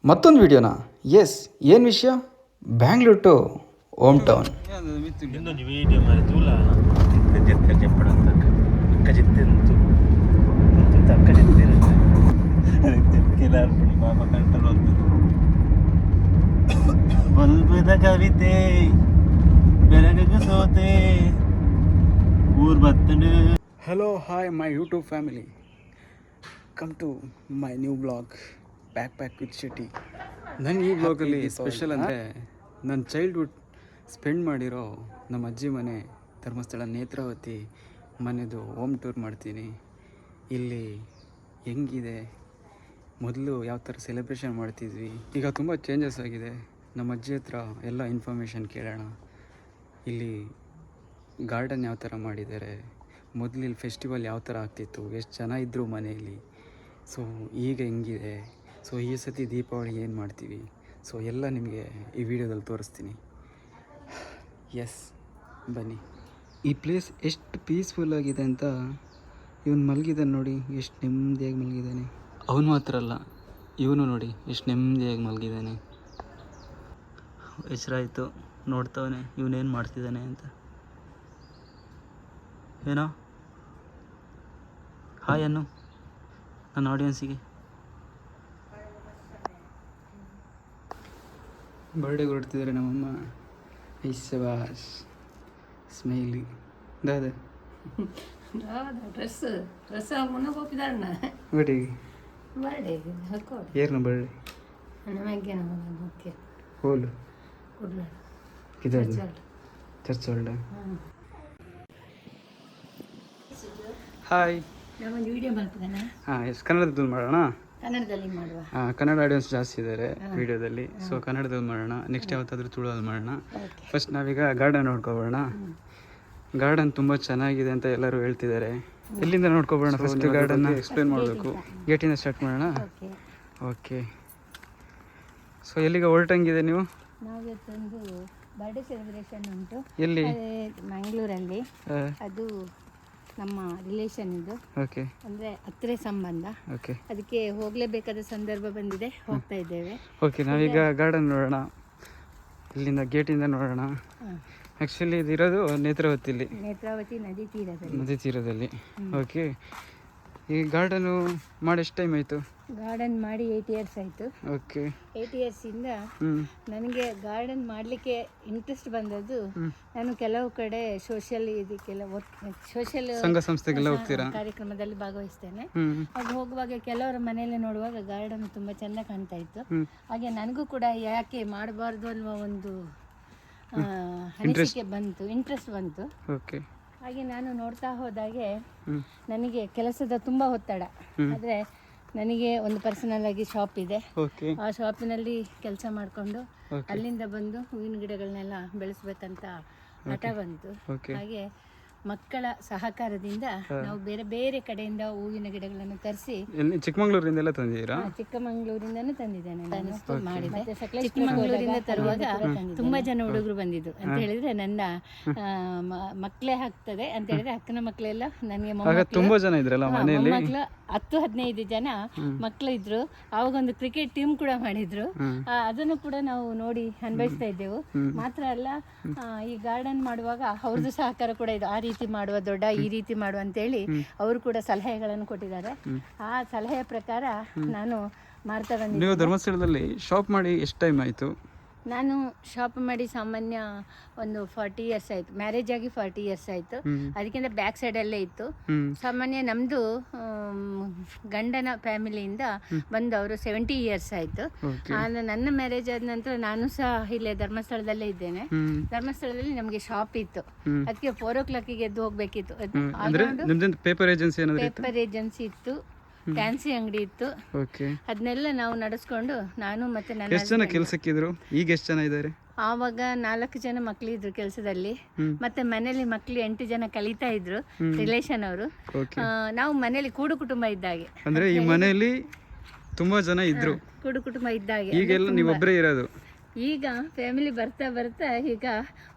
ಮತ್ತೊಂದು ವಿಡಿಯೋನಾ? ಎಸ್, ಏನು ವಿಷಯ? Bangalore to home town. Video మరి చూలా చెప్పడం అక్క చెప్తేందు అక్క చెప్తేను ಕೆಲಾರ್ಪಣಿ ಬಾಬಾ ಕಂಟ್ರೋಲ್ ಹೋಗ್ತದೆ. ಬಲ್ಬದ ಕವಿತೆ ಬೆಳಗು ಸೋತೆ ಊರ್ ಬತ್ತಡು. Hello, hi my YouTube family, come to my new blog back with city. ನನ್ನ ಈ ಬ್ಲಾಗಲ್ಲಿ ಸ್ಪೆಷಲ್ ಅಂದರೆ ನನ್ನ ಚೈಲ್ಡ್ಹುಡ್ ಸ್ಪೆಂಡ್ ಮಾಡಿರೋ ನಮ್ಮ ಅಜ್ಜಿ ಮನೆ ಧರ್ಮಸ್ಥಳ ನೇತ್ರಾವತಿ ಮನೆದು ಹೋಮ್ ಟೂರ್ ಮಾಡ್ತೀನಿ. ಇಲ್ಲಿ ಹೆಂಗಿದೆ, ಮೊದಲು ಯಾವ ಥರ ಸೆಲೆಬ್ರೇಷನ್ ಮಾಡ್ತಿದ್ವಿ, ಈಗ ತುಂಬ ಚೇಂಜಸ್ ಆಗಿದೆ. ನಮ್ಮ ಅಜ್ಜಿ ಹತ್ರ ಎಲ್ಲ ಇನ್ಫಾರ್ಮೇಷನ್ ಕೇಳೋಣ. ಇಲ್ಲಿ ಗಾರ್ಡನ್ ಯಾವ ಥರ ಮಾಡಿದ್ದಾರೆ, ಮೊದಲು ಇಲ್ಲಿ ಫೆಸ್ಟಿವಲ್ ಯಾವ ಥರ ಆಗ್ತಿತ್ತು, ಎಷ್ಟು ಜನ ಇದ್ದರು ಮನೆಯಲ್ಲಿ, ಸೊ ಈಗ ಹೆಂಗಿದೆ, ಸೊ ಈ ಸತಿ ದೀಪಾವಳಿಗೆ ಏನು ಮಾಡ್ತೀವಿ, ಸೊ ಎಲ್ಲ ನಿಮಗೆ ಈ ವಿಡಿಯೋದಲ್ಲಿ ತೋರಿಸ್ತೀನಿ. ಎಸ್, ಬನ್ನಿ. ಈ ಪ್ಲೇಸ್ ಎಷ್ಟು ಪೀಸ್ಫುಲ್ ಆಗಿದೆ ಅಂತ ಇವನು ಮಲಗಿದ್ದಾನೆ ನೋಡಿ, ಎಷ್ಟು ನೆಮ್ಮದಿಯಾಗಿ ಮಲಗಿದ್ದಾನೆ. ಅವನು ಮಾತ್ರ ಅಲ್ಲ, ಇವನು ನೋಡಿ ಎಷ್ಟು ನೆಮ್ಮದಿಯಾಗಿ ಮಲಗಿದ್ದಾನೆ. ಹೆಸರಾಯಿತು, ನೋಡ್ತವನೆ ಇವನೇನು ಮಾಡ್ತಿದ್ದಾನೆ ಅಂತ. ಏನೋ ಹಾಯ್ ಅನ್ನು ನನ್ನ ಆಡಿಯನ್ಸಿಗೆ. ಬರ್ಡೇಗೆ ಹೊರಡ್ತಿದ್ದಾರೆ ನಮ್ಮಮ್ಮ. ಐಸವಾಸ್ ಸ್ಮೈಲಿ ದಾದ ಡ್ರೆಸ್ ಮುನ್ನೋಗಿ ಹೋಗಿದ್ದಾರಣ್ಣ ಬರ್ಡೇಗೆ. ಬರ್ಡೇಗೆ ಹಾಕೋಡಿ ಏರ್ನ ಬರ್ಡೇ ನಮಗೆ ಮುಖ್ಯ ಹೋಲು ಕೊಡ್ಲಾಡ ಇದನ್ನು ಚರ್ಚ್ ಹೊಲ್ಡ. ಹಾಯ್, ನಾವೊಂದು ವಿಡಿಯೋ ಮಾಡ್ತಿದ್ದಾನೆ. ಹಾಂ, ಎಸ್, ಕನ್ನಡದಲ್ಲಿ ಮಾಡೋಣ. ಕನ್ನಡದಲ್ಲಿ ಮಾಡುವ. ಹಾಂ, ಕನ್ನಡ ಆಡಿಯನ್ಸ್ ಜಾಸ್ತಿ ಇದ್ದಾರೆ ವಿಡಿಯೋದಲ್ಲಿ, ಸೊ ಕನ್ನಡದಲ್ಲಿ ಮಾಡೋಣ. ನೆಕ್ಸ್ಟ್ ಯಾವತ್ತಾದರೂ ತುಳುವಲ್ಲಿ ಮಾಡೋಣ. ಫಸ್ಟ್ ನಾವೀಗ ಗಾರ್ಡನ್ ನೋಡ್ಕೊಬೋಣ. ಗಾರ್ಡನ್ ತುಂಬ ಚೆನ್ನಾಗಿದೆ ಅಂತ ಎಲ್ಲರೂ ಹೇಳ್ತಿದ್ದಾರೆ. ಎಲ್ಲಿಂದ ನೋಡ್ಕೊಬೋಣ? ಫಸ್ಟ್ ಗಾರ್ಡನ್ನ ಎಕ್ಸ್ಪ್ಲೇನ್ ಮಾಡಬೇಕು. ಗೇಟಿಂದ ಸ್ಟಾರ್ಟ್ ಮಾಡೋಣ. ಓಕೆ, ಸೊ ಎಲ್ಲಿಗೆ ಹೊರಟಂಗಿದೆ ನೀವು? ನಾವು ಇವತ್ತೊಂದು ಬರ್ಡೇ ಸೆಲೆಬ್ರೇಷನ್ ಉಂಟು. ಎಲ್ಲಿ? ಮಂಗಳೂರಲ್ಲಿ. ಅದು ನಮ್ಮ ರಿಲೇಷನ್ ಇದು. ಓಕೆ, ಅಂದರೆ ಹತ್ತಿರ ಸಂಬಂಧ. ಓಕೆ, ಅದಕ್ಕೆ ಹೋಗಲೇಬೇಕಾದ ಸಂದರ್ಭ ಬಂದಿದೆ, ಹೋಗ್ತಾ ಇದ್ದೇವೆ. ಓಕೆ, ನಾವೀಗ ಗಾರ್ಡನ್ ನೋಡೋಣ. ಇಲ್ಲಿಂದ ಗೇಟಿಂದ ನೋಡೋಣ. ಆ್ಯಕ್ಚುಲಿ ಇದಿರೋದು ನೇತ್ರಾವತಿಲಿ, ನೇತ್ರಾವತಿ ನದಿ ತೀರದಲ್ಲಿ. ಓಕೆ, ಈ ಗಾರ್ಡನು ಮಾಡಿ ಎಷ್ಟು ಟೈಮ್ ಆಯಿತು? ಗಾರ್ಡನ್ ಮಾಡಿ 8 years ಆಯಿತು. ಓಕೆ, 8 yearsಇಂದ ನನಗೆ ಗಾರ್ಡನ್ ಮಾಡಲಿಕ್ಕೆ ಇಂಟ್ರೆಸ್ಟ್ ಬಂದದ್ದು, ನಾನು ಕೆಲವು ಕಡೆ ಸೋಷಿಯಲ್ ಸಂಘ ಸಂಸ್ಥೆಗೆಲ್ಲ ಹೋಗ್ತೀರಾ? ಕಾರ್ಯಕ್ರಮದಲ್ಲಿ ಭಾಗವಹಿಸ್ತೇನೆ. ಅದು ಹೋಗುವಾಗ ಕೆಲವರ ಮನೆಯಲ್ಲಿ ನೋಡುವಾಗ ಗಾರ್ಡನ್ ತುಂಬ ಚೆಂದ ಕಾಣ್ತಾ ಇತ್ತು. ಹಾಗೆ ನನಗೂ ಕೂಡ ಯಾಕೆ ಮಾಡಬಾರ್ದು ಅನ್ನುವ ಒಂದು ಅನಿಸಿಕೆ ಬಂತು, ಇಂಟ್ರೆಸ್ಟ್ ಬಂತು. ಓಕೆ, ಹಾಗೆ ನಾನು ನೋಡ್ತಾ ಹೋದಾಗೆ ನನಗೆ ಕೆಲಸದ ತುಂಬ ಒತ್ತಡ. ಆದರೆ ನನಗೆ ಒಂದು ಪರ್ಸನಲ್ ಆಗಿ ಶಾಪ್ ಇದೆ. ಆ ಶಾಪಿನಲ್ಲಿ ಕೆಲಸ ಮಾಡಿಕೊಂಡು ಅಲ್ಲಿಂದ ಬಂದು ಹೂವಿನ ಗಿಡಗಳನ್ನೆಲ್ಲ ಬೆಳೆಸ್ಬೇಕಂತ ಹಠ ಬಂತು. ಹಾಗೆ ಮಕ್ಕಳ ಸಹಕಾರದಿಂದ ನಾವು ಬೇರೆ ಬೇರೆ ಕಡೆಯಿಂದ ಹೂವಿನ ಗಿಡಗಳನ್ನು ತರಿಸಿ ಚಿಕ್ಕಮಂಗ್ಳೂರಿಂದ ತಂದಿದ್ದೀರಾ? ಚಿಕ್ಕಮಂಗ್ಳೂರಿಂದನೂ ತಂದಿದ್ದೇನೆ ನಾನು. ಮಾಡಿದೆ. ಚಿಕ್ಕಮಂಗ್ಳೂರಿಂದ ತರುವಾಗ ತುಂಬಾ ಜನ ಹುಡುಗರು ಬಂದಿದ್ದು. ಅಂತ ಹೇಳಿದ್ರೆ ನನ್ನ ಮಕ್ಕಳೇ ಆಗ್ತದೆ ಅಂತ ಹೇಳಿದ್ರೆ ಅಕ್ಕನ ಮಕ್ಕಳೆಲ್ಲ ನನಗೆ ತುಂಬಾ ಜನ ಇದ್ರಲ್ಲ ಮನೆಯಲ್ಲಿ, ಮಕ್ಕಳು 10-15 ಜನ ಮಕ್ಕಳು ಇದ್ರು. ಆವಾಗ ಒಂದು ಕ್ರಿಕೆಟ್ ಟೀಮ್ ಕೂಡ ಮಾಡಿದ್ರು. ಅದನ್ನು ಕೂಡ ನಾವು ನೋಡಿ ಅನ್ಭವಿಸ್ತಾ ಇದ್ದೆವು. ಮಾತ್ರ ಅಲ್ಲ, ಈ ಗಾರ್ಡನ್ ಮಾಡುವಾಗ ಅವ್ರದ್ದು ಸಹಕಾರ ಕೂಡ ಇದೆ. ಆ ರೀತಿ ಮಾಡುವ ದೊಡ್ಡ, ಈ ರೀತಿ ಮಾಡುವ ಅಂತೇಳಿ ಅವರು ಕೂಡ ಸಲಹೆಗಳನ್ನು ಕೊಟ್ಟಿದ್ದಾರೆ. ಆ ಸಲಹೆಯ ಪ್ರಕಾರ ನಾನು ಮಾಡ್ತಾ ಬಂದಿದ್ದೆ. ನೀವು ಧರ್ಮಸ್ಥಳದಲ್ಲಿ ಶಾಪ್ ಮಾಡಿ ಎಷ್ಟು ಟೈಮ್ ಆಯಿತು? ನಾನು ಶಾಪ್ ಮಾಡಿ ಸಾಮಾನ್ಯ ಒಂದು 40 years ಆಯಿತು. ಮ್ಯಾರೇಜ್ ಆಗಿ 40 years ಆಯಿತು. ಅದಕ್ಕಿಂತ ಬ್ಯಾಕ್ ಸೈಡಲ್ಲೇ ಇತ್ತು. ಸಾಮಾನ್ಯ ನಮ್ಮದು ಗಂಡನ ಫ್ಯಾಮಿಲಿಯಿಂದ ಬಂದವರು 70 years ಆಯಿತು. ನನ್ನ ಮ್ಯಾರೇಜ್ ಆದ ನಂತರ ನಾನು ಸಹ ಇಲ್ಲೇ ಧರ್ಮಸ್ಥಳದಲ್ಲೇ ಇದ್ದೇನೆ. ಧರ್ಮಸ್ಥಳದಲ್ಲಿ ನಮಗೆ ಶಾಪ್ ಇತ್ತು. ಅದಕ್ಕೆ 4 o'clock ಎದ್ದು ಹೋಗ್ಬೇಕಿತ್ತು. ಪೇಪರ್ ಏಜೆನ್ಸಿ ಇತ್ತು, ಫ್ಯಾನ್ಸಿ ಅಂಗಡಿ ಇತ್ತು. ಅದನ್ನೆಲ್ಲ ನಾವು ನಡೆಸ್ಕೊಂಡು ನಾನು ಮತ್ತೆ ನನ್ನ ಎಷ್ಟು ಜನ ಕೆಲಸಕ್ಕಿದ್ರು? ಈಗ ಎಷ್ಟು ಜನ ಇದ್ದಾರೆ? ಆವಾಗ 4 ಜನ ಮಕ್ಕಳಿದ್ರು ಕೆಲಸದಲ್ಲಿ. ಮತ್ತೆ ಮನೇಲಿ ಮಕ್ಕಳು 8 ಜನ ಕಲಿತಾ ಇದ್ರು, ರಿಲೇಷನ್ ಅವರು. ನಾವು ಮನೇಲಿ ಕೂಡು ಕುಟುಂಬ ಇದ್ದಾಗೆ. ಅಂದ್ರೆ ಈ ಮನೆಯಲ್ಲಿ ತುಂಬಾ ಜನ ಇದ್ರು, ಕೂಡು ಕುಟುಂಬ ಇದ್ದಾಗೆ. ಈಗೆಲ್ಲ ನೀವು ಒಬ್ಬರೇ ಇರೋದು? ಈಗ ಫ್ಯಾಮಿಲಿ ಬರ್ತಾ ಬರ್ತಾ ಈಗ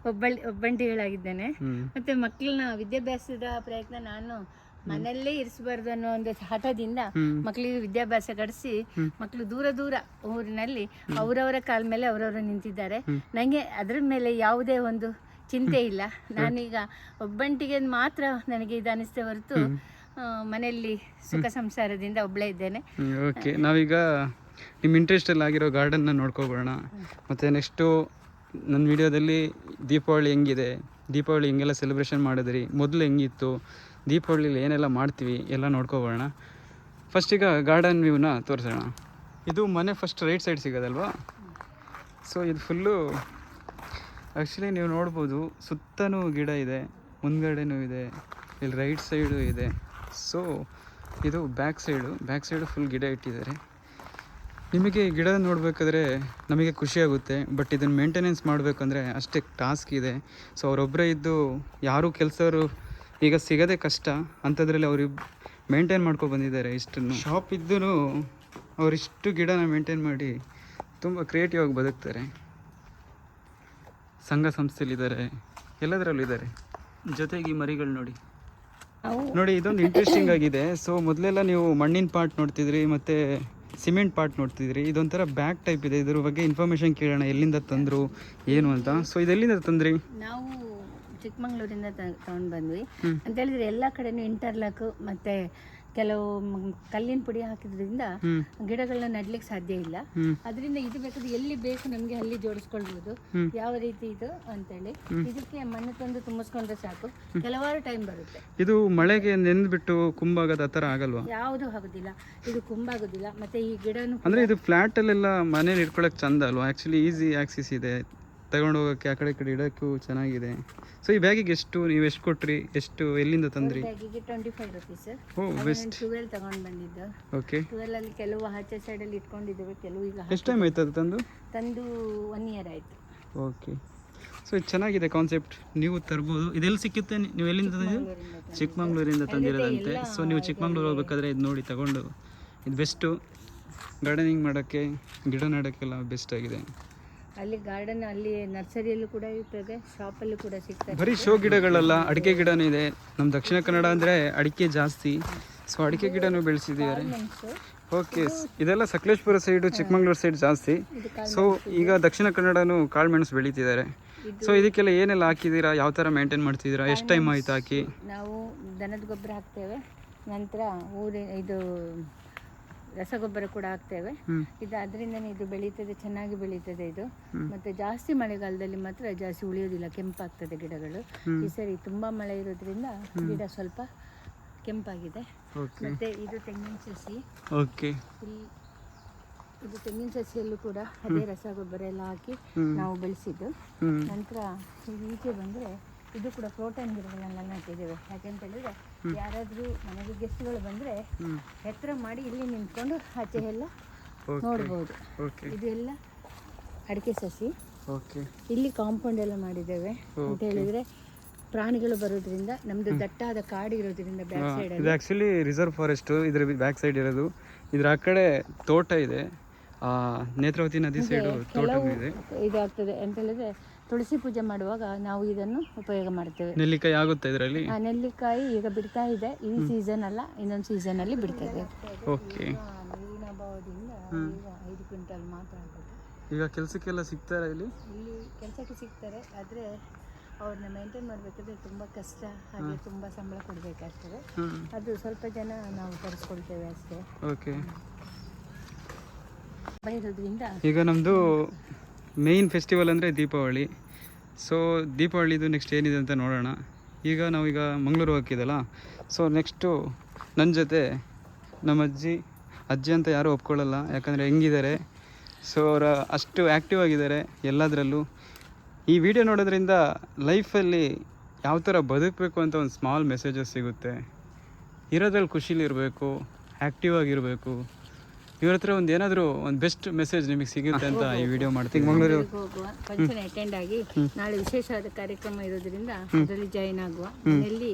ಒಬ್ಬಂಟಿಗಳಾಗಿದ್ದೇನೆ. ಮತ್ತೆ ಮಕ್ಕಳನ್ನ ವಿದ್ಯಾಭ್ಯಾಸದ ಪ್ರಯತ್ನ ನಾನು ಮನೆಯಲ್ಲೇ ಇರಿಸಬಾರ್ದು ಅನ್ನೋ ಒಂದು ಹಠದಿಂದ ಮಕ್ಕಳಿಗೆ ವಿದ್ಯಾಭ್ಯಾಸ ಕಡಿಸಿ ಮಕ್ಕಳು ದೂರ ದೂರ ಊರಿನಲ್ಲಿ ಅವರವರ ಕಾಲ ಮೇಲೆ ಅವರವರು ನಿಂತಿದ್ದಾರೆ. ನನಗೆ ಅದ್ರ ಮೇಲೆ ಯಾವುದೇ ಒಂದು ಚಿಂತೆ ಇಲ್ಲ. ನಾನೀಗ ಒಬ್ಬಂಟಿಗೆ ಮಾತ್ರ ನನಗೆ ಇದು ಅನಿಸ್ತೇ ಹೊರತು ಮನೆಯಲ್ಲಿ ಸುಖ ಸಂಸಾರದಿಂದ ಒಬ್ಬಳೇ ಇದ್ದೇನೆ. ಓಕೆ, ನಾವೀಗ ನಿಮ್ಮ ಇಂಟ್ರೆಸ್ಟಲ್ಲಿ ಆಗಿರೋ ಗಾರ್ಡನ್ನ ನೋಡ್ಕೊಬೋಣ. ಮತ್ತು ನೆಕ್ಸ್ಟು ನನ್ನ ವಿಡಿಯೋದಲ್ಲಿ ದೀಪಾವಳಿ ಹೆಂಗಿದೆ, ದೀಪಾವಳಿ ಹೆಂಗೆಲ್ಲ ಸೆಲೆಬ್ರೇಷನ್ ಮಾಡಿದ್ರಿ, ಮೊದಲು ಹೆಂಗಿತ್ತು, ದೀಪಾವಳಿಲಿ ಏನೆಲ್ಲ ಮಾಡ್ತೀವಿ ಎಲ್ಲ ನೋಡ್ಕೊಬೋಣ. ಫಸ್ಟ್ ಈಗ ಗಾರ್ಡನ್ ವ್ಯೂನ ತೋರಿಸೋಣ. ಇದು ಮನೆ ಫಸ್ಟ್ ರೈಟ್ ಸೈಡ್ ಸಿಗೋದಲ್ವಾ. ಸೊ ಇದು ಫುಲ್ಲು ಆ್ಯಕ್ಚುಲಿ ನೀವು ನೋಡ್ಬೋದು, ಸುತ್ತಲೂ ಗಿಡ ಇದೆ, ಮುಂದ್ಗಡೆನೂ ಇದೆ, ಇಲ್ಲಿ ರೈಟ್ ಸೈಡು ಇದೆ. ಸೊ ಇದು ಬ್ಯಾಕ್ ಸೈಡು ಫುಲ್ ಗಿಡ ಇಟ್ಟಿದ್ದಾರೆ. ನಿಮಗೆ ಗಿಡ ನೋಡಬೇಕಾದ್ರೆ ನಮಗೆ ಖುಷಿಯಾಗುತ್ತೆ, ಬಟ್ ಇದನ್ನು ಮೇಂಟೆನೆನ್ಸ್ ಮಾಡಬೇಕಂದ್ರೆ ಅಷ್ಟೇ ಟಾಸ್ಕ್ ಇದೆ. ಸೊ ಅವರೊಬ್ಬರೇ ಇದ್ದು ಯಾರೂ ಕೆಲಸವರು ಈಗ ಸಿಗೋದೇ ಕಷ್ಟ. ಅಂಥದ್ರಲ್ಲಿ ಅವರು ಮೇಂಟೈನ್ ಮಾಡ್ಕೊಂಡು ಬಂದಿದ್ದಾರೆ ಇಷ್ಟನ್ನು. ಶಾಪ್ ಇದ್ದೂ ಅವರಿಷ್ಟು ಗಿಡನ ಮೇಂಟೈನ್ ಮಾಡಿ ತುಂಬ ಕ್ರಿಯೇಟಿವ್ ಆಗಿ ಬದುಕ್ತಾರೆ. ಸಂಘ ಸಂಸ್ಥೆಲಿದ್ದಾರೆ, ಎಲ್ಲದರಲ್ಲೂ ಇದ್ದಾರೆ. ಜೊತೆಗೆ ಈ ಮರಿಗಳು ನೋಡಿ ಇದೊಂದು ಇಂಟ್ರೆಸ್ಟಿಂಗ್ ಆಗಿದೆ. ಸೊ ಮೊದಲೆಲ್ಲ ನೀವು ಮಣ್ಣಿನ ಪಾರ್ಟ್ ನೋಡ್ತಿದ್ರಿ ಮತ್ತು ಸಿಮೆಂಟ್ ಪಾರ್ಟ್ ನೋಡ್ತಿದ್ರಿ. ಇದೊಂಥರ ಬ್ಯಾಗ್ ಟೈಪ್ ಇದೆ. ಇದ್ರ ಬಗ್ಗೆ ಇನ್ಫಾರ್ಮೇಷನ್ ಕೇಳೋಣ, ಎಲ್ಲಿಂದ ತಂದರು ಏನು ಅಂತ. ಸೊ ಇದೆಲ್ಲಿಂದ ತಂದ್ರಿ? ನಾವು ಚಿಕ್ಕಮಂಗ್ಳೂರಿಂದ ತಗೊಂಡು ಬಂದ್ವಿ. ಅಂತ ಹೇಳಿದ್ರೆ ಎಲ್ಲ ಕಡೆನೂ ಇಂಟರ್ಲಾಕ್ ಮತ್ತು ಕೆಲವು ಕಲ್ಲಿನ ಪುಡಿ ಹಾಕಿದ್ರಿಂದ ಗಿಡಗಳನ್ನ ನೆಡ್ಲಿಕ್ಕೆ ಸಾಧ್ಯ ಇಲ್ಲ. ಅದರಿಂದ ಇದು ಬೇಕಾದ್ರೆ ಎಲ್ಲಿ ಬೇಕು ನಮಗೆ ಅಲ್ಲಿ ಜೋಡಿಸ್ಕೊಳ್ಬೋದು. ಯಾವ ರೀತಿ ಇದು ಅಂತೇಳಿ ಇದಕ್ಕೆ ಮಣ್ಣು ತಂದು ತುಂಬಿಸ್ಕೊಂಡ್ರೆ ಸಾಕು, ಕೆಲವಾರು ಟೈಮ್ ಬರುತ್ತೆ. ಇದು ಮಳೆಗೆ ನೆಂದ್ಬಿಟ್ಟು ಕುಂಬಾಗದ ಆ ಥರ ಆಗಲ್ವಾ? ಯಾವುದು ಆಗೋದಿಲ್ಲ, ಇದು ಕುಂಬಾಗೋದಿಲ್ಲ. ಮತ್ತೆ ಈ ಗಿಡನು ಅಂದರೆ ಇದು ಫ್ಲ್ಯಾಟಲ್ಲೆಲ್ಲ ಮನೇಲಿ ಇಟ್ಕೊಳಕ್ಕೆ ಚಂದ ಅಲ್ವಾ? ಆ್ಯಕ್ಚುಲಿ ಈಸಿ ಆಕ್ಸಿಸ್ ಇದೆ, ತಗೊಂಡು ಹೋಗೋಕ್ಕೆ ಆ ಕಡೆ ಇಡೋಕ್ಕೂ ಚೆನ್ನಾಗಿದೆ. ಸೊ ಈ ಬ್ಯಾಗಿಗೆ ನೀವು ಎಷ್ಟು ಕೊಟ್ರಿ, ಎಷ್ಟು ಎಲ್ಲಿಂದ ತಂದ್ರಿ? ಬ್ಯಾಗಿಗೆ 25 rupees. Oh best. 12 ತಗೊಂಡು ಬಂದಿದ್ದು. ಓಕೆ, 12 ಅಲ್ಲಿ ಕೆಲವು ಆಚೆ ಸೈಡಲ್ಲಿ ಇಟ್ಕೊಂಡಿದ್ದೇವೆ, ಕೆಲವು ಈಗ ಎಷ್ಟು ಟೈಮ್ ಆಯ್ತು ಅದು ತಂದು 1 year ಆಯಿತು. ಓಕೆ, ಸೊ ಇದು ಚೆನ್ನಾಗಿದೆ ಕಾನ್ಸೆಪ್ಟ್, ನೀವು ತರ್ಬೋದು. ಇದೆಲ್ಲಿ ಸಿಕ್ಕುತ್ತೆ? ನೀವು ಎಲ್ಲಿಂದ ತಂದಿದ್ದು? ಚಿಕ್ಕಮಂಗ್ಳೂರಿಂದ ತಂದಿರೋದಂತೆ. ಸೊ ನೀವು ಚಿಕ್ಕಮಂಗ್ಳೂರು ಹೋಗ್ಬೇಕಾದ್ರೆ ಇದು ನೋಡಿ ತಗೊಂಡು, ಇದು ಬೆಸ್ಟು ಗಾರ್ಡನಿಂಗ್ ಮಾಡೋಕ್ಕೆ, ಗಿಡ ನೆಡೋಕ್ಕೆಲ್ಲ ಬೆಸ್ಟ್ ಆಗಿದೆ. ಅಲ್ಲಿ ಗಾರ್ಡನ್, ಅಲ್ಲಿ ನರ್ಸರಿಯಲ್ಲೂ ಕೂಡ ಇರ್ತದೆ, ಶಾಪಲ್ಲೂ ಕೂಡ ಸಿಗ್ತದೆ. ಬರೀ ಶೋ ಗಿಡಗಳಲ್ಲ, ಅಡಿಕೆ ಗಿಡನೂ ಇದೆ. ನಮ್ಮ ದಕ್ಷಿಣ ಕನ್ನಡ ಅಂದರೆ ಅಡಿಕೆ ಜಾಸ್ತಿ. ಸೊ ಅಡಿಕೆ ಗಿಡನೂ ಬೆಳೆಸಿದ್ದಾರೆ. ಓಕೆ, ಇದೆಲ್ಲ ಸಕಲೇಶ್ಪುರ ಸೈಡು, ಚಿಕ್ಕಮಂಗ್ಳೂರು ಸೈಡ್ ಜಾಸ್ತಿ. ಸೊ ಈಗ ದಕ್ಷಿಣ ಕನ್ನಡನೂ ಕಾಳುಮೆಣಸು ಬೆಳೀತಿದ್ದಾರೆ. ಸೊ ಇದಕ್ಕೆಲ್ಲ ಏನೆಲ್ಲ ಹಾಕಿದ್ದೀರಾ, ಯಾವ ಥರ ಮೇಂಟೈನ್ ಮಾಡ್ತಿದ್ದೀರಾ, ಎಷ್ಟು ಟೈಮ್ ಆಯ್ತು ಹಾಕಿ? ನಾವು ದನದ ಗೊಬ್ಬರ ಹಾಕ್ತೇವೆ, ನಂತರ ಇದು ರಸಗೊಬ್ಬರ ಕೂಡ ಹಾಕ್ತೇವೆ. ಇದು ಅದರಿಂದನೇ ಇದು ಬೆಳೀತದೆ, ಚೆನ್ನಾಗಿ ಬೆಳೀತದೆ ಇದು. ಮತ್ತೆ ಜಾಸ್ತಿ ಮಳೆಗಾಲದಲ್ಲಿ ಮಾತ್ರ ಜಾಸ್ತಿ ಉಳಿಯೋದಿಲ್ಲ, ಕೆಂಪಾಗ್ತದೆ ಗಿಡಗಳು. ಈ ಸರಿ ತುಂಬಾ ಮಳೆ ಇರೋದ್ರಿಂದ ಗಿಡ ಸ್ವಲ್ಪ ಕೆಂಪಾಗಿದೆ. ಮತ್ತೆ ಇದು ತೆಂಗಿನ ಸಸಿ. ಓಕೆ, ಇದು ತೆಂಗಿನ ಸಸಿಯಲ್ಲೂ ಕೂಡ ಅದೇ ರಸಗೊಬ್ಬರ ಎಲ್ಲ ಹಾಕಿ ನಾವು ಬೆಳೆಸಿದ್ದು. ನಂತರ ಈಚೆ ಬಂದ್ರೆ ಇದು ಕೂಡ ಪ್ರೋಟೀನ್ ಗಿಡಗಳನ್ನೆಲ್ಲ ನೆಟ್ಟಿದ್ದೇವೆ. ಯಾಕೆಂತ ಹೇಳಿದ್ರೆ ಯಾರಾದ್ರೂ ಮನೆಗೆ ಗೆಸ್ಟ್ಗಳು ಬಂದ್ರೆ ಎತ್ತರ ಮಾಡಿ ಇಲ್ಲಿ ನಿಂತ್ಕೊಂಡು ಆಚೆ ಎಲ್ಲ ನೋಡ್ಬೋದು. ಇದು ಎಲ್ಲ ಅಡಿಕೆ ಸಸಿ. ಇಲ್ಲಿ ಕಾಂಪೌಂಡ್ ಎಲ್ಲ ಮಾಡಿದ್ದೇವೆ. ಅಂತ ಹೇಳಿದ್ರೆ ಪ್ರಾಣಿಗಳು ಬರೋದ್ರಿಂದ, ನಮ್ದು ದಟ್ಟಾದ ಕಾಡು ಇರೋದ್ರಿಂದ ಬ್ಯಾಕ್ ಸೈಡ್ ಇದು ಆಕ್ಚುಲಿ ರಿಸರ್ವ್ ಫಾರೆಸ್ಟ್. ಇದ್ರ ಬ್ಯಾಕ್ ಸೈಡ್ ಇರೋದು. ಇದ್ರ ಆ ಕಡೆ ತೋಟ ಇದೆ, ನೇತ್ರಾವತಿ ನದಿ ಸೈಡು ತೋಟ ಇದೆ. ಇದಾಗ್ತದೆ ಅಂತ ಹೇಳಿದ್ರೆ ತುಳಸಿ ಪೂಜೆ ಮಾಡುವಾಗ ನಾವು ಇದನ್ನು ಉಪಯೋಗ ಮಾಡ್ತೇವೆ. ನೆಲ್ಲಿಕಾಯಿ ಆಗುತ್ತೆ ಇದರಲ್ಲಿ? ನೆಲ್ಲಿಕಾಯಿ ಈಗ ಬಿಡ್ತಾ ಇದೆ, ಈ ಸೀಸನ್ ಅಲ್ಲ, ಇನ್ನೊಂದು ಸೀಸನ್ ಅಲ್ಲಿ ಬಿಡ್ತದೆ. ಓಕೆ, ನೀರಿನ ಅಭಾವದಿಂದ ಈಗ 5 ಕ್ವಿಂಟಲ್ ಮಾತ್ರ ಆಗುತ್ತೆ. ಈಗ ಕೆಲಸಕ್ಕೆಲ್ಲ ಸಿಗ್ತಾರೆ ಇಲ್ಲಿ ಕೆಲಸಕ್ಕೆ ಸಿಗ್ತಾರೆ, ಆದರೆ ಅವ್ರನ್ನ ಮೇಂಟೈನ್ ಮಾಡಬೇಕಾದ್ರೆ ತುಂಬ ಕಷ್ಟ, ಹಾಗೆ ತುಂಬ ಸಂಬಳ ಕೊಡಬೇಕಾಗ್ತದೆ. ಅದು ಸ್ವಲ್ಪ ಜನ ನಾವು ತರಿಸ್ಕೊಳ್ತೇವೆ ಅಷ್ಟೇ. ಓಕೆ, ಇರೋದ್ರಿಂದ ಈಗ ನಮ್ಮದು ಮೇಯ್ನ್ ಫೆಸ್ಟಿವಲ್ ಅಂದರೆ ದೀಪಾವಳಿ. ಸೊ ದೀಪಾವಳಿದು ನೆಕ್ಸ್ಟ್ ಏನಿದೆ ಅಂತ ನೋಡೋಣ. ಈಗ ನಾವೀಗ ಮಂಗಳೂರು ಹೋಗಿದ್ದಲ್ಲ, ಸೊ ನೆಕ್ಸ್ಟು ನನ್ನ ಜೊತೆ ನಮ್ಮ ಅಜ್ಜಿ ಅಂತ ಯಾರೂ ಒಪ್ಕೊಳ್ಳಲ್ಲ, ಯಾಕಂದರೆ ಹೆಂಗಿದ್ದಾರೆ. ಸೊ ಅವರ ಅಷ್ಟು ಆ್ಯಕ್ಟಿವ್ ಆಗಿದ್ದಾರೆ ಎಲ್ಲದರಲ್ಲೂ. ಈ ವಿಡಿಯೋ ನೋಡೋದ್ರಿಂದ ಲೈಫಲ್ಲಿ ಯಾವ ಥರ ಬದುಕಬೇಕು ಅಂತ ಒಂದು ಸ್ಮಾಲ್ ಮೆಸೇಜಸ್ ಸಿಗುತ್ತೆ. ಇರೋದ್ರಲ್ಲಿ ಖುಷಿಲಿರಬೇಕು, ಆ್ಯಕ್ಟಿವ್ ಆಗಿರಬೇಕು. ಇವ್ರ ಹತ್ರ ಒಂದು ಏನಾದರೂ ಒಂದು ಬೆಸ್ಟ್ ಮೆಸೇಜ್ ನಿಮಗೆ ಸಿಗುತ್ತೆ ಅಂತ ಈ ವಿಡಿಯೋ ಮಾಡ್ತೀನಿ. ಮಂಗಳೂರು ಹೋಗುವ ಫಂಕ್ಷನ್ ಅಟೆಂಡ್ ಆಗಿ ನಾಳೆ ವಿಶೇಷವಾದ ಕಾರ್ಯಕ್ರಮ ಇರೋದ್ರಿಂದ ಅದರಲ್ಲಿ ಜಾಯಿನ್ ಆಗುವ. ಮನೆಯಲ್ಲಿ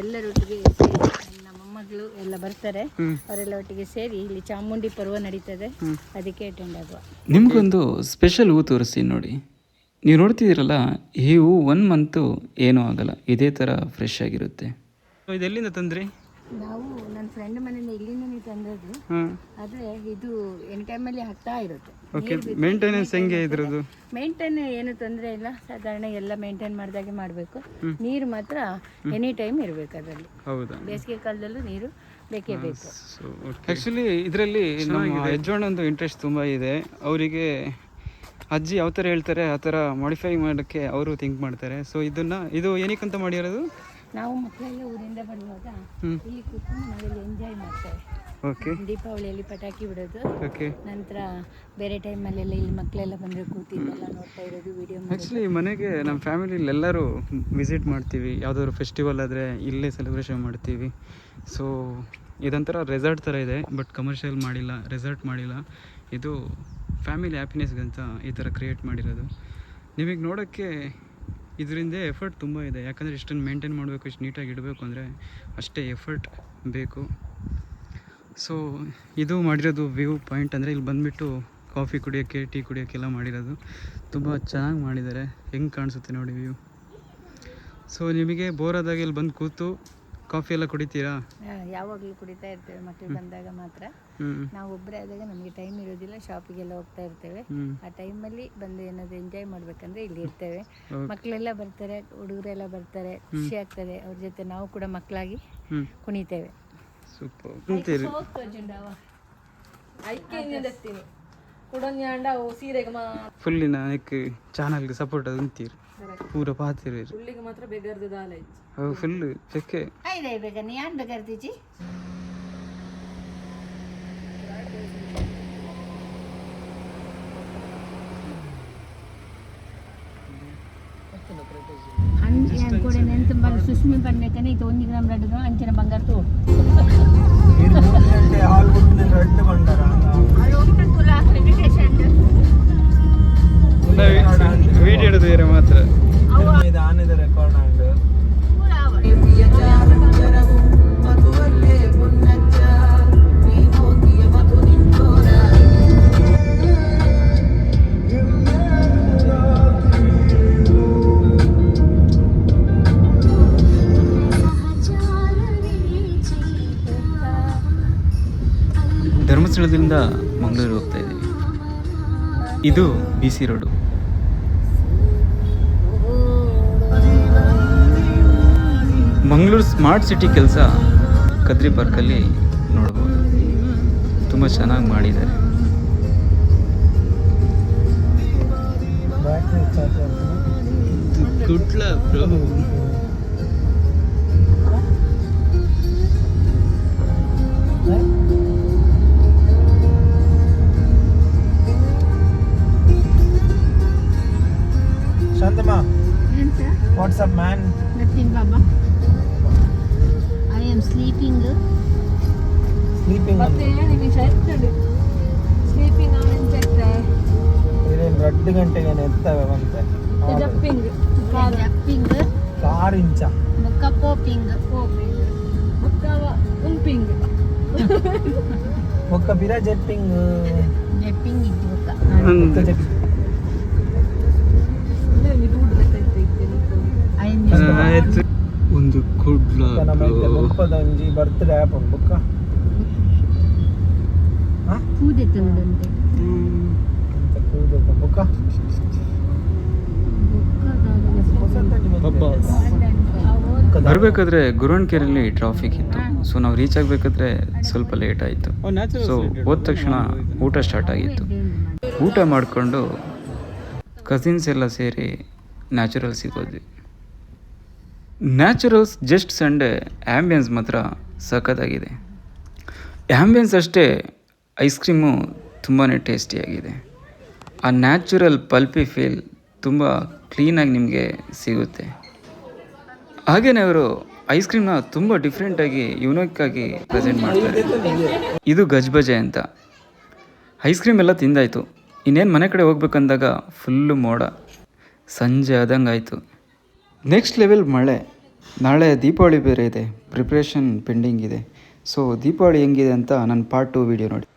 ಎಲ್ಲರೊಟ್ಟಿಗೆ ಸೇರಿ ನನ್ನ ಮೊಮ್ಮಗಳು ಎಲ್ಲ ಬರ್ತಾರೆ, ಅವರೆಲ್ಲ ಒಟ್ಟಿಗೆ ಸೇರಿ ಇಲ್ಲಿ ಚಾಮುಂಡಿ ಪರ್ವ ನಡೀತದೆ, ಅದಕ್ಕೆ ಅಟೆಂಡ್ ಆಗುವ. ನಿಮಗೊಂದು ಸ್ಪೆಷಲ್ ಹೂ ತೋರಿಸ್ತೀನಿ ನೋಡಿ. ನೀವು ನೋಡ್ತಿದ್ದೀರಲ್ಲ, ಈ ಹೂ 1 ಮಂತು ಏನೂ ಆಗಲ್ಲ, ಇದೇ ಥರ ಫ್ರೆಶ್ ಆಗಿರುತ್ತೆ. ಇದೆಲ್ಲಿಂದ ತಂದ್ರಿ? ನಾವು ನನ್ನ ಫ್ರೆಂಡ್ ಮನೆಯಿಂದ ಇಲ್ಲಿಂದನೇ ತಂದದ್ದು, ಹಾಂ, ಆದರೆ ಇದು ಎನಿ ಟೈಮಲ್ಲಿ ಆಗ್ತಾ ಇರುತ್ತೆ. ಓಕೆ. ಮೇಂಟೆನೆನ್ಸ್ ಹೆಂಗೆ ಇದ್ರದ್ದು? ಮೇಂಟೈನ್ ಏನು ತೊಂದರೆ ಇಲ್ಲ, ಸಾಧಾರಣ ಎಲ್ಲ ಮೇಂಟೈನ್ ಮಾಡಿದಾಗೆ ಮಾಡಬೇಕು. ನೀರು ಮಾತ್ರ ಎನಿ ಟೈಮ್ ಇರಬೇಕು ಅದರಲ್ಲಿ. ಹೌದಾ? ಬೇಸಿಗೆ ಕಾಲದಲ್ಲೂ ನೀರು ಬೇಕೇ ಬೇಕು. ಸೊ ಆ್ಯಕ್ಚುಲಿ ಇದರಲ್ಲಿ ನಮ್ಮ ಯಜಮಾನಂದು ಇಂಟ್ರೆಸ್ಟ್ ತುಂಬ ಇದೆ. ಅವರಿಗೆ ಅಜ್ಜಿ ಯಾವ ಥರ ಹೇಳ್ತಾರೆ ಆ ಥರ ಮಾಡಿಫೈ ಮಾಡೋಕ್ಕೆ ಅವರು ಥಿಂಕ್ ಮಾಡ್ತಾರೆ. ಸೊ ಇದು ಏನಕ್ಕಂತ ಮಾಡಿರೋದು? ನಾವು ಮಕ್ಕಳೆಲ್ಲ ಊರಿಂದ ಬರುವಾಗ ಇಲ್ಲಿ ಕೂತ್ಕೊಂಡು ನಾವೆಲ್ಲ ಎಂಜಾಯ್ ಮಾಡ್ತೇವೆ. ಓಕೆ. ದೀಪಾವಳಿಯಲ್ಲಿ ಪಟಾಕಿ ಬಿಡೋದು, ಓಕೆ. ನಂತರ ಬೇರೆ ಟೈಮಲ್ಲೆಲ್ಲ ಇಲ್ಲಿ ಮಕ್ಕಳೆಲ್ಲ ಬಂದರೆ ಕೂತಿದ್ದೆಲ್ಲ ನೋಡ್ತಾ ಇರೋದು, ವಿಡಿಯೋ ಮಾಡಿ. ಆ್ಯಕ್ಚುಲಿ ಮನೆಗೆ ನಮ್ಮ ಫ್ಯಾಮಿಲಿಲಿ ಎಲ್ಲರೂ ವಿಸಿಟ್ ಮಾಡ್ತೀವಿ. ಯಾವುದಾದ್ರು ಫೆಸ್ಟಿವಲ್ ಆದರೆ ಇಲ್ಲೇ ಸೆಲೆಬ್ರೇಷನ್ ಮಾಡ್ತೀವಿ. ಸೊ ಇದೊಂಥರ ರೆಸಾರ್ಟ್ ಥರ ಇದೆ, ಬಟ್ ಕಮರ್ಷಿಯಲ್ ಮಾಡಿಲ್ಲ, ರೆಸಾರ್ಟ್ ಮಾಡಿಲ್ಲ. ಇದು ಫ್ಯಾಮಿಲಿ ಹ್ಯಾಪಿನೆಸ್ಗಂತ ಈ ಥರ ಕ್ರಿಯೇಟ್ ಮಾಡಿರೋದು. ನಿಮಗೆ ನೋಡೋಕ್ಕೆ ಇದರಿಂದ ಎಫರ್ಟ್ ತುಂಬ ಇದೆ. ಯಾಕಂದರೆ ಇಷ್ಟನ್ನು ಮೇಂಟೈನ್ ಮಾಡಬೇಕು, ಇಷ್ಟು ನೀಟಾಗಿ ಇಡಬೇಕು ಅಂದರೆ ಅಷ್ಟೇ ಎಫರ್ಟ್ ಬೇಕು. ಸೊ ಇದು ಮಾಡಿರೋದು ವ್ಯೂ ಪಾಯಿಂಟ್. ಅಂದರೆ ಇಲ್ಲಿ ಬಂದುಬಿಟ್ಟು ಕಾಫಿ ಕುಡಿಯೋಕ್ಕೆ, ಟೀ ಕುಡಿಯೋಕ್ಕೆಲ್ಲ ಮಾಡಿರೋದು. ತುಂಬ ಚೆನ್ನಾಗಿ ಮಾಡಿದ್ದಾರೆ. ಹೆಂಗೆ ಕಾಣಿಸುತ್ತೆ ನೋಡಿ ವ್ಯೂ. ಸೊ ನಿಮಗೆ ಬೋರ್ ಆದಾಗ ಇಲ್ಲಿ ಬಂದು ಕೂತು ಕಾಫಿ ಎಲ್ಲ ಕುಡಿತೀರಾ? ಯಾವಾಗಲೂ ಕುಡಿತಾ ಇರ್ತೇವೆ. ಮಕ್ಕಳು ಬಂದಾಗ ಮಾತ್ರ. ನಾವು ಒಬ್ಬರೇ ಆದಾಗ ನಮಗೆ ಟೈಮ್ ಇರೋದಿಲ್ಲ, ಶಾಪಿಗೆಲ್ಲ ಹೋಗ್ತಾ ಇರ್ತೇವೆ. ಆ ಟೈಮಲ್ಲಿ ಬಂದು ಏನಾದರೂ ಎಂಜಾಯ್ ಮಾಡ್ಬೇಕಂದ್ರೆ ಇಲ್ಲಿ ಇರ್ತೇವೆ. ಮಕ್ಕಳೆಲ್ಲ ಬರ್ತಾರೆ, ಹುಡುಗರೆಲ್ಲ ಬರ್ತಾರೆ, ಖುಷಿ ಆಗ್ತದೆ. ಅವ್ರ ಜೊತೆ ನಾವು ಕೂಡ ಮಕ್ಕಳಾಗಿ ಕುಣಿತೇವೆ. ಸೂಪರ್. ಫುಲ್ಲಿನ ಚಾನಲ್ಗೆ ಸಪೋರ್ಟ್ ಅಂತೀರಿ, ಪೂರ ಪಾತಿರಿ ಫುಲ್ ಚೆಕ್ಕೆ. ಬೇಗ ನೀ ಯಾನ್ ಬೇಕಾರ್ತೀಚಿ? ಕೂಡ ನೆಂತ ಸುಷ್ಮಿ ಬರ್ಬೇಕಂದ್ರೆ ಇದು 1 ಗ್ರಾಮ್ ರಡ್ಡು ಅಂಚಿನ ಬಂಗಾರ ತೋಡು ವೀಡಿಯೋ ಹಿಡಿದು ಬೇರೆ ಮಾತ್ರ ರೆಕಾರ್ಡ್ ಆಗಿದೆ. ಧರ್ಮಸ್ಥಳದಿಂದ ಮಂಗಳೂರು ಹೋಗ್ತಾ ಇದ್ದೀವಿ. ಇದು BC road. Mangaluru smart city ಕೆಲಸ ಕದ್ರಿ ಪಾರ್ಕಲ್ಲಿ ನೋಡ್ಬೋದು. ತುಂಬ ಚೆನ್ನಾಗಿ ಮಾಡಿದ್ದಾರೆ. ಗುಡ್ಲ bro. Shantama, what's up, man? Nothing, Baba. I am sleeping. Sleeping on. Sleeping on inside. ಇದೇನು 2 ಗಂಟೆಗೆ ಎತ್ತವೆ ಬಂತೆ. Jumping. ಕಾರ್ ಇಂಚ. ಮುಕ್ಕ ಪೋಪಿಂಗ್. ಮುಕ್ಕವ ಉಂಪಿಂಗ್. ಮುಕ್ಕ ಬಿರ ಜೆಟ್ಟಿಂಗ್. ಜೆಟ್ಟಿಂಗ್ ಇತ್ತು ಮುಕ್ಕ. ಒಂದು ಕುಡ್ಲ ಮುಪ್ಪದೊಂಜಿ ಬರ್ತ್ಡೇ ಆಪ್ ಬುಕ್ಕ ಕೂದೆತ್ತು ನೋಡಂತೆ. ಬುಕ್ಕ ಬರಬೇಕಾದ್ರೆ ಗುರುವನ್ಕೆರೆಯಲ್ಲಿ ಟ್ರಾಫಿಕ್ ಇತ್ತು. ಸೊ ನಾವು ರೀಚ್ ಆಗಬೇಕಾದ್ರೆ ಸ್ವಲ್ಪ ಲೇಟ್ ಆಯಿತು. ಸೊ ಹೋದ ತಕ್ಷಣ ಊಟ ಸ್ಟಾರ್ಟ್ ಆಗಿತ್ತು. ಊಟ ಮಾಡಿಕೊಂಡು ಕಸಿನ್ಸ್ ಎಲ್ಲ ಸೇರಿ ನ್ಯಾಚುರಲ್ಸಿಗೆ ಹೋದ್ವಿ. ನ್ಯಾಚುರಲ್ಸ್ ಜಸ್ಟ್ ಸಂಡೇ ಆ್ಯಂಬಿಯನ್ಸ್ ಮಾತ್ರ ಸಖತ್ತಾಗಿದೆ. ಆ್ಯಂಬಿಯನ್ಸ್ ಅಷ್ಟೇ, ಐಸ್ ಕ್ರೀಮು ತುಂಬಾ ಟೇಸ್ಟಿಯಾಗಿದೆ. ಆ ನ್ಯಾಚುರಲ್ ಪಲ್ಪಿ ಫೀಲ್ ತುಂಬ ಕ್ಲೀನಾಗಿ ನಿಮಗೆ ಸಿಗುತ್ತೆ. ಹಾಗೆಯೇ ಅವರು ಐಸ್ ಕ್ರೀಮ್ನ ತುಂಬ ಡಿಫ್ರೆಂಟಾಗಿ ಯುನೀಕಾಗಿ ಪ್ರೆಸೆಂಟ್ ಮಾಡ್ತಾರೆ. ಇದು ಗಜ್ಬಜೆ ಅಂತ. ಐಸ್ ಕ್ರೀಮ್ ಎಲ್ಲ ತಿಂದಾಯಿತು. ಇನ್ನೇನು ಮನೆ ಕಡೆ ಹೋಗ್ಬೇಕಂದಾಗ ಫುಲ್ಲು ಮೋಡ, ಸಂಜೆ ಆದಂಗೆ ಆಯಿತು. ನೆಕ್ಸ್ಟ್ ಲೆವೆಲ್ ಮಳೆ. ನಾಳೆ ದೀಪಾವಳಿ ಬೇರೆ ಇದೆ, ಪ್ರಿಪ್ರೇಷನ್ ಪೆಂಡಿಂಗ್ ಇದೆ. ಸೊ ದೀಪಾವಳಿ ಹೆಂಗಿದೆ ಅಂತ ನನ್ನ ಪಾರ್ಟ್ 2 ವೀಡಿಯೋ ನೋಡಿ.